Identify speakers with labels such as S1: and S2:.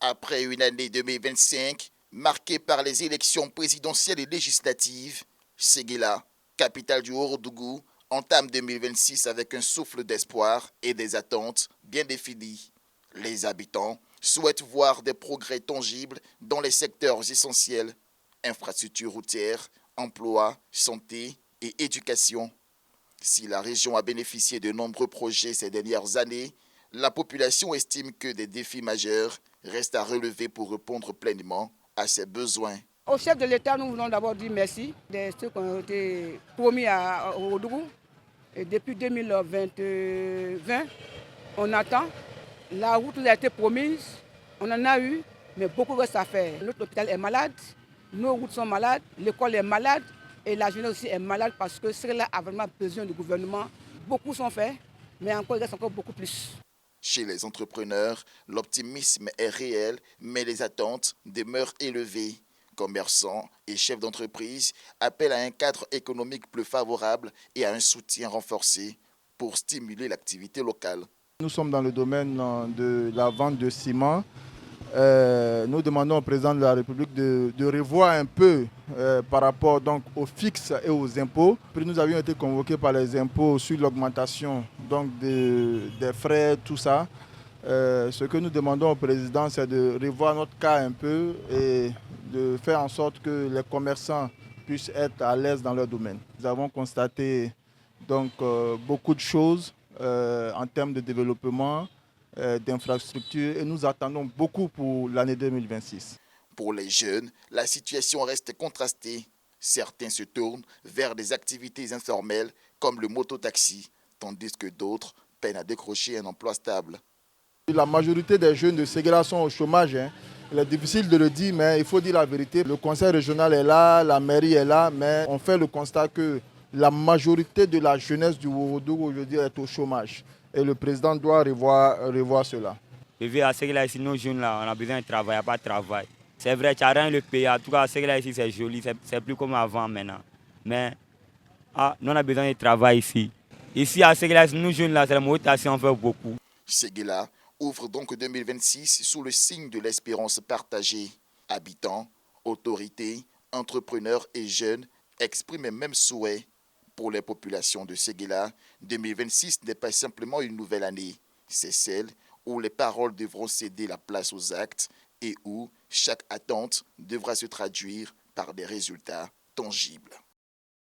S1: Après une année 2025 marquée par les élections présidentielles et législatives, Séguéla, capitale du Ourodougou, entame 2026 avec un souffle d'espoir et des attentes bien définies. Les habitants souhaitent voir des progrès tangibles dans les secteurs essentiels, infrastructures routières, emploi, santé et éducation. Si la région a bénéficié de nombreux projets ces dernières années, la population estime que des défis majeurs restent à relever pour répondre pleinement à ses besoins.
S2: Au chef de l'État, nous voulons d'abord dire merci de ceux qui ont été promis au Ourodougou. Et depuis 2020, on attend. La route nous a été promise, on en a eu, mais beaucoup reste à faire. Notre hôpital est malade, nos routes sont malades, l'école est malade et la jeunesse aussi est malade parce que cela a vraiment besoin du gouvernement. Beaucoup sont faits, mais encore, il reste encore beaucoup plus.
S1: Chez les entrepreneurs, l'optimisme est réel, mais les attentes demeurent élevées. Commerçants et chefs d'entreprise appellent à un cadre économique plus favorable et à un soutien renforcé pour stimuler l'activité locale.
S3: Nous sommes dans le domaine de la vente de ciment. Nous demandons au président de la République de revoir un peu par rapport donc, aux fixes et aux impôts. Puis nous avions été convoqués par les impôts sur l'augmentation donc, des frais, tout ça. Ce que nous demandons au président, c'est de revoir notre cas un peu et de faire en sorte que les commerçants puissent être à l'aise dans leur domaine. Nous avons constaté donc, beaucoup de choses en termes de développement, d'infrastructures et nous attendons beaucoup pour l'année 2026.
S1: Pour les jeunes, la situation reste contrastée. Certains se tournent vers des activités informelles comme le mototaxi, tandis que d'autres peinent à décrocher un emploi stable.
S3: La majorité des jeunes de Séguéla sont au chômage. Il est difficile de le dire, mais il faut dire la vérité. Le conseil régional est là, la mairie est là, mais on fait le constat que la majorité de la jeunesse du Ourodougou aujourd'hui est au chômage. Et le président doit revoir cela.
S4: Je vis à Séguéla ici, nos jeunes là, on a besoin de travail, il n'y a pas de travail. C'est vrai, tu n'as rien le pays. En tout cas, Séguéla ici, c'est joli, c'est plus comme avant maintenant. Mais nous, on a besoin de travail ici. Ici, à Séguéla, nous jeunes là, c'est la motivation, on fait beaucoup.
S1: Séguéla ouvre donc 2026 sous le signe de l'espérance partagée. Habitants, autorités, entrepreneurs et jeunes expriment un même souhait. Pour les populations de Séguéla, 2026 n'est pas simplement une nouvelle année. C'est celle où les paroles devront céder la place aux actes et où chaque attente devra se traduire par des résultats tangibles.